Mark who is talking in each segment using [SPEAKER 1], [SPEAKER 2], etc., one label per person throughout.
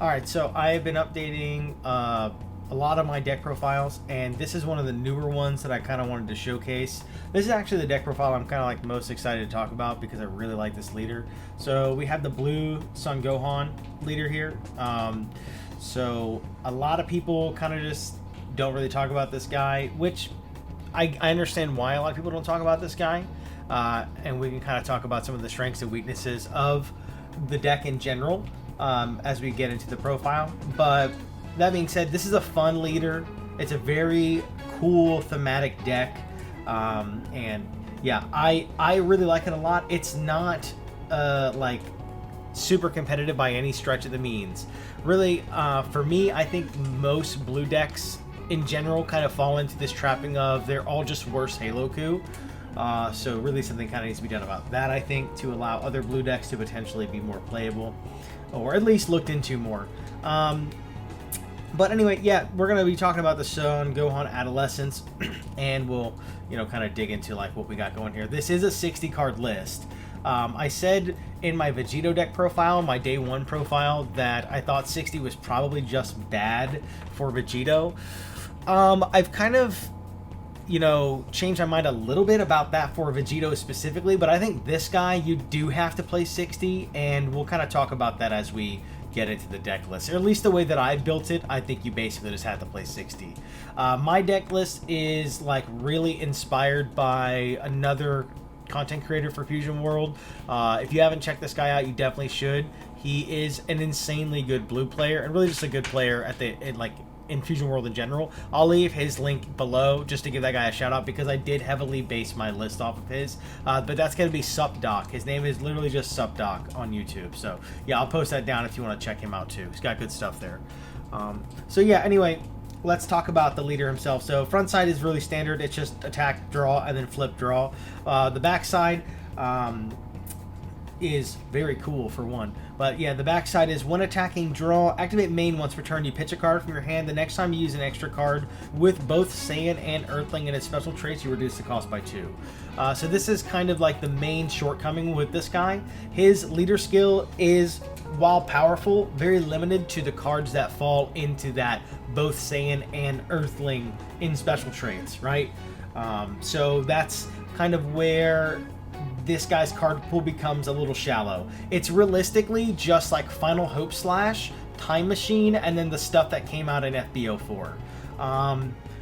[SPEAKER 1] Alright, so I have been updating a lot of my deck profiles, and this is one of the newer ones that I kind of wanted to showcase. This is actually the deck profile I'm kind of like most excited to talk about because I really like this leader. So we have the blue Son Gohan leader here. So a lot of people kind of just don't really talk about this guy, which I understand why a lot of people don't talk about this guy. And we can kind of talk about some of the strengths and weaknesses of the deck in general as we get into the profile. But that being said, this is a fun leader. It's a very cool thematic deck. And yeah, I really like it a lot. It's not like super competitive by any stretch of the means. Really, for me, I think most blue decks in general kind of fall into this trapping of they're all just worse Halo Coup. So really something kind of needs to be done about that, I think, to allow other blue decks to potentially be more playable, or at least looked into more. But anyway, yeah, we're going to be talking about the Son Gohan Adolescence, and we'll, kind of dig into like what we got going here. This is a 60 card list. I said in my Vegito deck profile, my day one profile, that I thought 60 was probably just bad for Vegito. I've kind of, changed my mind a little bit about that for Vegito specifically, but I think this guy, you do have to play 60, and we'll kind of talk about that as we get into the deck list. Or at least the way that I built it, I think you basically just have to play 60. My deck list is like really inspired by another content creator for Fusion World. If you haven't checked this guy out, you definitely should. He is an insanely good blue player, and really just a good player in Fusion World in general. I'll leave his link below just to give that guy a shout out because I did heavily base my list off of his. But that's going to be supdok. His name is literally just supdok on YouTube. So yeah, I'll post that down if you want to check him out too. He's got good stuff there. So yeah, anyway, let's talk about the leader himself. So front side is really standard. It's just attack, draw, and then flip, draw. The back side is very cool for one. But yeah, the backside is when attacking, draw, activate main once per turn. You pitch a card from your hand. The next time you use an extra card with both Saiyan and Earthling in its special traits, you reduce the cost by 2. So this is kind of like the main shortcoming with this guy. His leader skill is, while powerful, very limited to the cards that fall into that both Saiyan and Earthling in special traits, right? So that's kind of where this guy's card pool becomes a little shallow. It's realistically just like Final Hope Slash, Time Machine, and then the stuff that came out in FBO4.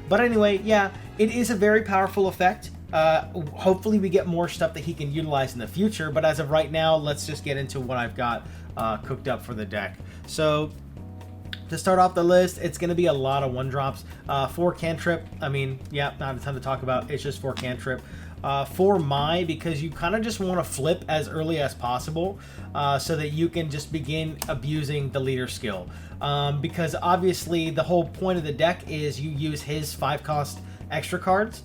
[SPEAKER 1] But anyway, yeah, it is a very powerful effect. Hopefully we get more stuff that he can utilize in the future, but as of right now, let's just get into what I've got cooked up for the deck. So to start off the list, it's going to be a lot of 1-drops. 4 cantrip, I mean, yeah, not a ton to talk about. It's just 4 cantrip. 4 Mai, because you kind of just want to flip as early as possible so that you can just begin abusing the leader skill. Because obviously the whole point of the deck is you use his 5-cost extra cards,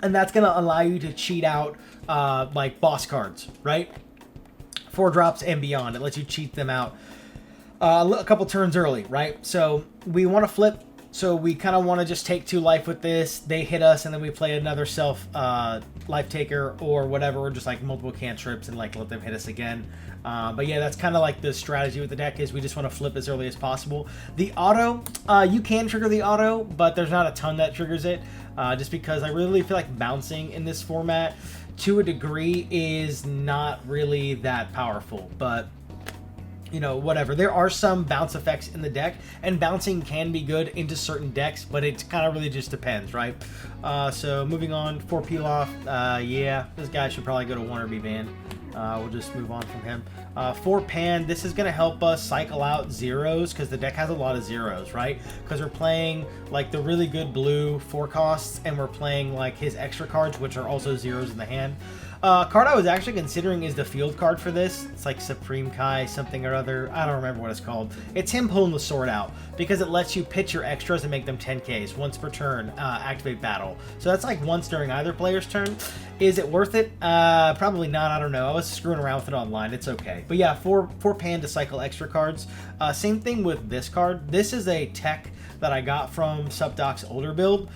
[SPEAKER 1] and that's going to allow you to cheat out like boss cards, right? 4 drops and beyond. It lets you cheat them out a couple turns early, right? So we want to flip. So we kind of want to just take 2 life with this. They hit us, and then we play another self life taker or whatever, or just like multiple cantrips and like let them hit us again. But yeah, that's kind of like the strategy with the deck is we just want to flip as early as possible. The auto, you can trigger the auto, but there's not a ton that triggers it, just because I really feel like bouncing in this format to a degree is not really that powerful. But whatever. There are some bounce effects in the deck, and bouncing can be good into certain decks, but it kind of really just depends, right? So moving on, 4 Pilaf. Yeah, this guy should probably go to 1 or be banned. We'll just move on from him. 4 Pan, this is going to help us cycle out zeros, because the deck has a lot of zeros, right? Because we're playing like the really good blue 4 costs, and we're playing like his extra cards, which are also zeros in the hand. Card I was actually considering is the field card for this. It's like Supreme Kai something or other. I don't remember what it's called. It's him pulling the sword out because it lets you pitch your extras and make them 10Ks once per turn, activate battle. So that's like once during either player's turn. Is it worth it? Probably not. I don't know. I was screwing around with it online. It's okay. But yeah, 4 Pan to cycle extra cards. Same thing with this card. This is a tech that I got from supdok's older build.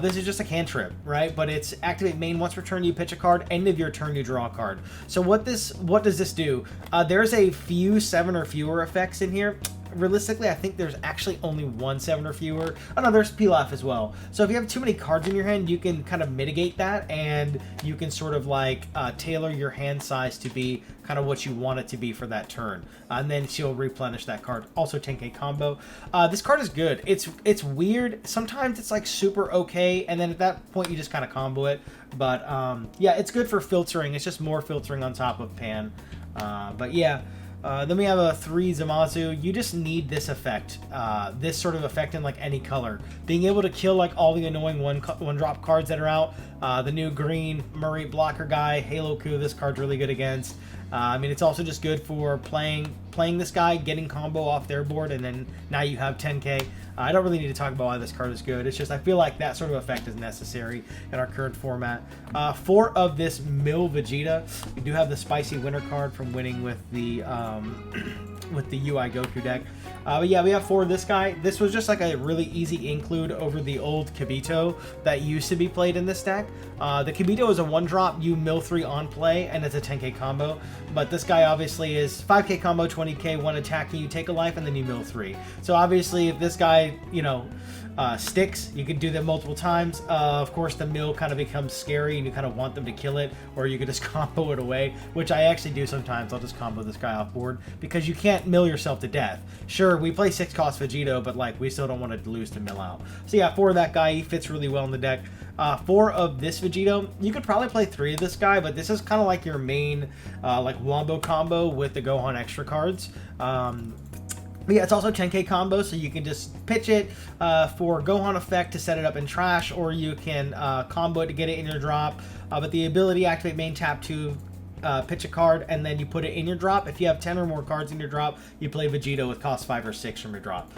[SPEAKER 1] This is just a cantrip, right? But it's activate main once per turn you pitch a card, end of your turn you draw a card. So what does this do? There's a few 7 or fewer effects in here. Realistically, I think there's actually only one 7 or fewer. Oh no, there's Pilaf as well. So if you have too many cards in your hand, you can kind of mitigate that, and you can sort of like tailor your hand size to be kind of what you want it to be for that turn. And then she'll replenish that card. Also 10k combo. This card is good. It's weird. Sometimes it's like super okay, and then at that point you just kind of combo it. But yeah, it's good for filtering. It's just more filtering on top of Pan. But yeah. Then we have a 3 Zamasu. You just need this effect, this sort of effect in like any color. Being able to kill like all the annoying one drop cards that are out. The new green Murray blocker guy, Halo Ku, this card's really good against. I mean, it's also just good for playing this guy, getting combo off their board, and then now you have 10k. I don't really need to talk about why this card is good. It's just I feel like that sort of effect is necessary in our current format. 4 of this Mill Vegeta. We do have the Spicy Winter card from winning with the UI Goku deck. But yeah, we have 4 of this guy. This was just like a really easy include over the old Kibito that used to be played in this deck. The Kibito is a 1-drop, you mill 3 on play, and it's a 10k combo. But this guy obviously is 5k combo, 20k, 1 attacking, you take a life, and then you mill 3. So obviously if this guy, you know, sticks, you could do that multiple times. Of course, the mill kind of becomes scary and you kind of want them to kill it, or you could just combo it away, which I actually do sometimes. I'll just combo this guy off board because you can't mill yourself to death. Sure, we play 6-cost Vegito, but like we still don't want to lose to mill out. So yeah, 4 of that guy, he fits really well in the deck. 4 of this Vegito. You could probably play 3 of this guy, but this is kind of like your main like wombo combo with the Gohan extra cards. But yeah, it's also 10k combo, so you can just pitch it for Gohan effect to set it up in trash, or you can combo it to get it in your drop. But the ability activate main tap to pitch a card, and then you put it in your drop. If you have 10 or more cards in your drop, you play Vegito with cost 5 or 6 from your drop.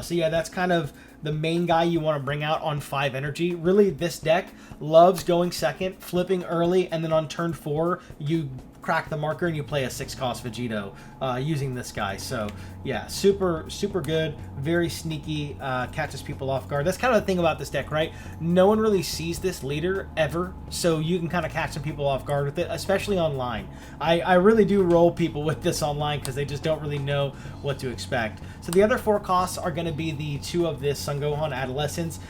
[SPEAKER 1] So yeah, that's kind of the main guy you want to bring out on 5 energy. Really, this deck loves going second, flipping early, and then on turn 4, you crack the marker and you play a 6-cost Vegito using this guy. So yeah, super good, very sneaky, catches people off guard. That's kind of the thing about this deck, right? No one really sees this leader ever, so you can kind of catch some people off guard with it, especially online. I really do roll people with this online because they just don't really know what to expect. So the other 4 costs are going to be the 2 of this Son Gohan Adolescence.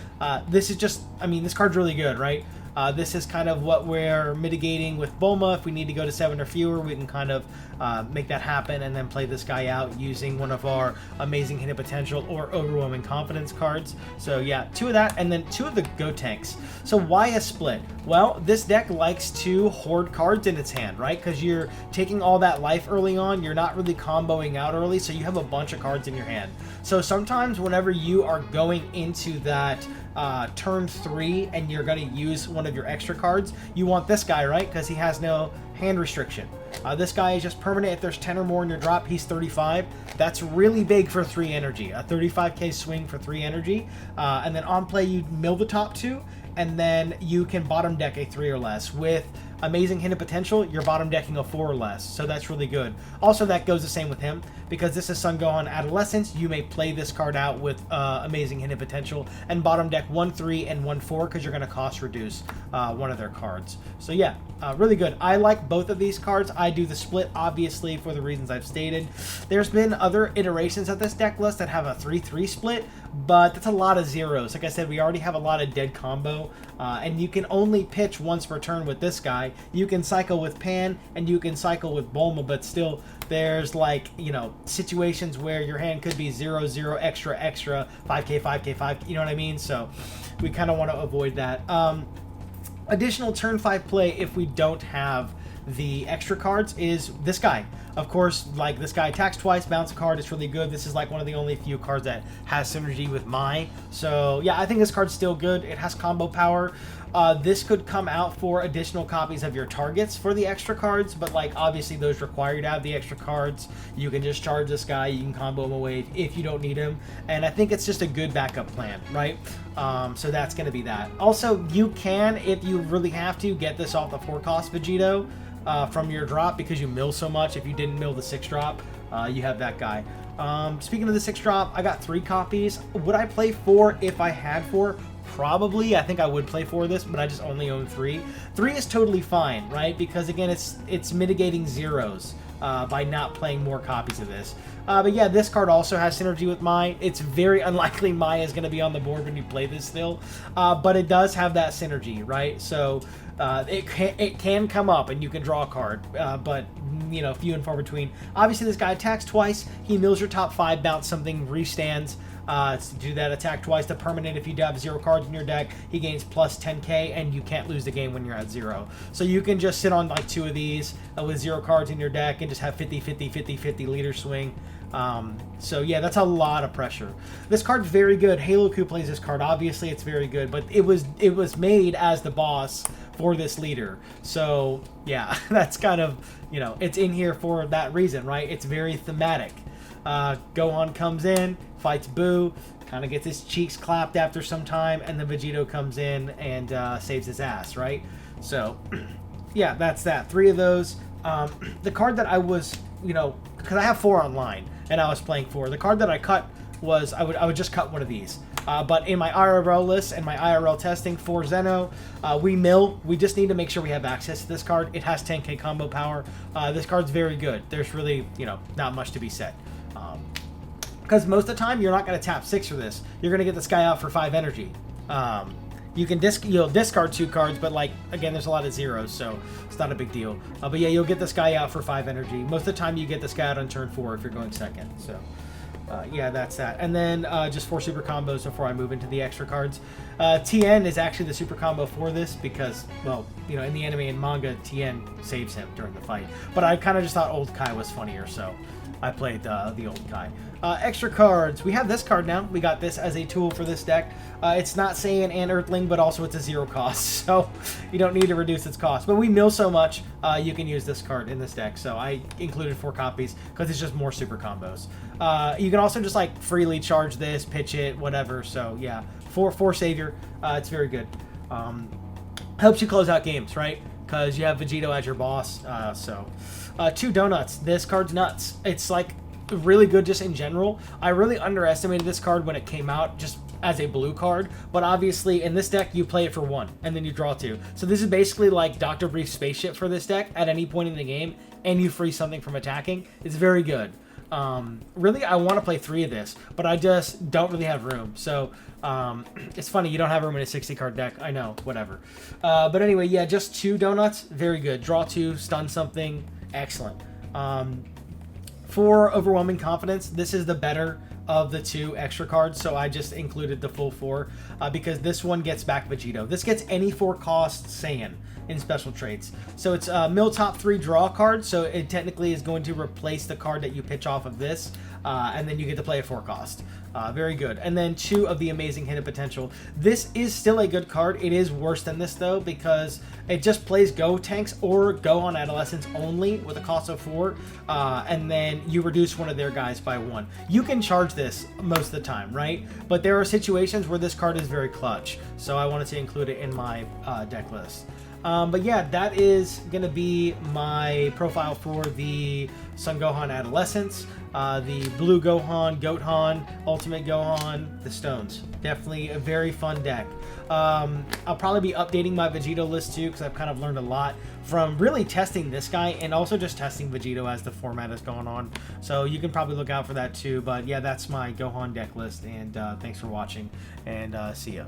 [SPEAKER 1] This is just, I mean, this card's really good, right? This is kind of what we're mitigating with Bulma. If we need to go to 7 or fewer, we can kind of make that happen and then play this guy out using one of our Amazing Hidden Potential or Overwhelming Confidence cards. So yeah, 2 of that, and then 2 of the Gotenks. So why a split? Well, this deck likes to hoard cards in its hand, right? Because you're taking all that life early on, you're not really comboing out early, so you have a bunch of cards in your hand. So sometimes whenever you are going into that turn 3 and you're going to use one of your extra cards, you want this guy, right? Because he has no hand restriction. This guy is just permanent. If there's 10 or more in your drop, he's 35. That's really big for 3 energy. A 35k swing for 3 energy. And then on play, you mill the top 2, and then you can bottom deck a 3 or less. With Amazing Hidden Potential, you're bottom decking a 4 or less, so that's really good. Also, that goes the same with him, because this is Son Gohan Adolescence. You may play this card out with Amazing Hidden Potential and bottom deck 1 3 and 1 4, because you're going to cost reduce one of their cards. So yeah, really good. I like both of these cards. I do the split, obviously, for the reasons I've stated. There's been other iterations of this deck list that have a 3-3 split, but that's a lot of zeros. Like I said, we already have a lot of dead combo, and you can only pitch once per turn with this guy. You can cycle with Pan, and you can cycle with Bulma, but still, there's like, you know, situations where your hand could be 0, 0, extra, 5k, 5k, 5k, you know what I mean? So we kind of want to avoid that. Additional turn 5 play, if we don't have the extra cards, is this guy. Of course, like, this guy attacks twice, bounce a card, it's really good. This is like one of the only few cards that has synergy with Mai. So yeah, I think this card's still good. It has combo power. This could come out for additional copies of your targets for the extra cards, but like obviously those require you to have the extra cards. You can just charge this guy, you can combo him away if you don't need him, and I think it's just a good backup plan, right? So that's going to be that. Also, you can, if you really have to, get this off the 4-cost Vegito from your drop, because you mill so much. If you didn't mill the 6-drop, you have that guy. Speaking of the 6-drop, I got 3 copies. Would I play 4 if I had 4? probably, I think I would play 4 of this, but I just only own 3. 3 is totally fine, right? Because again, it's mitigating zeros by not playing more copies of this. But yeah, this card also has synergy with Mai. It's very unlikely Mai is going to be on the board when you play this still, but it does have that synergy, right? So it can come up and you can draw a card, but you know, few and far between. Obviously, this guy attacks twice. He mills your top 5, bounce something, restands. To do that, attack twice. The permanent, if you have 0 cards in your deck, he gains plus 10k, and you can't lose the game when you're at 0. So you can just sit on like 2 of these with 0 cards in your deck and just have 50 leader swing. So yeah, that's a lot of pressure. This card's very good. Halo Q plays this card. Obviously, it's very good, but it was made as the boss for this leader. So yeah, that's kind of, you know, it's in here for that reason, right? It's very thematic. Gohan comes in, fights Boo, kind of gets his cheeks clapped after some time, and then Vegito comes in and saves his ass, right? So yeah, that's that. 3 of those. The card that I was, you know, because I have 4 online and I was playing 4. The card that I cut was I would just cut one of these. But in my IRL list and my IRL testing for Zeno, we just need to make sure we have access to this card. It has 10k combo power. This card's very good. There's really, you know, not much to be said. Because most of the time you're not going to tap 6 for this. You're going to get this guy out for 5 energy. You'll discard 2 cards, but like again, there's a lot of zeros, so it's not a big deal. But yeah, you'll get this guy out for 5 energy. Most of the time you get this guy out on turn 4 if you're going second. So yeah, that's that. And then just 4 super combos before I move into the extra cards. TN is actually the super combo for this because, well, you know, in the anime and manga, TN saves him during the fight. But I kind of just thought Old Kai was funnier, so I played the Old Kai. Extra cards. We have this card now. We got this as a tool for this deck. It's not Saiyan and Earthling, but also it's a 0 cost, so you don't need to reduce its cost. But we mill so much, you can use this card in this deck, so I included 4 copies because it's just more super combos. You can also just like freely charge this, pitch it, whatever. So yeah, 4 savior. It's very good. Helps you close out games, right? Because you have Vegito as your boss. 2 donuts. This card's nuts. It's like really good just in general. I really underestimated this card when it came out just as a blue card, but obviously in this deck you play it for 1 and then you draw 2. So this is basically like Dr. Brief's spaceship for this deck at any point in the game, and you free something from attacking. It's very good. Really, I want to play 3 of this, but I just don't really have room. So it's funny, you don't have room in a 60 card deck. I know, whatever. But anyway, yeah, just 2 donuts. Very good. Draw 2, stun something. Excellent. For overwhelming confidence, this is the better of the 2 extra cards, so I just included the full 4 because this one gets back Vegito. This gets any 4 cost Saiyan in special traits. So it's a mill top 3 draw card, so it technically is going to replace the card that you pitch off of this, and then you get to play a 4 cost. Very good. And then 2 of the amazing hidden potential. This is still a good card. It is worse than this though because it just plays Go Tanks or Gohan Adolescents only with a cost of 4, and then you reduce one of their guys by 1. You can charge this most of the time, right? But there are situations where this card is very clutch, so I wanted to include it in my deck list. But yeah, that is going to be my profile for the Son Gohan Adolescents, the Blue Gohan, Gohan, Ultimate Gohan, the Stones. Definitely a very fun deck. I'll probably be updating my Vegito list too because I've kind of learned a lot from really testing this guy and also just testing Vegito as the format is going on. So you can probably look out for that too. But yeah, that's my Gohan deck list, and thanks for watching, and see ya.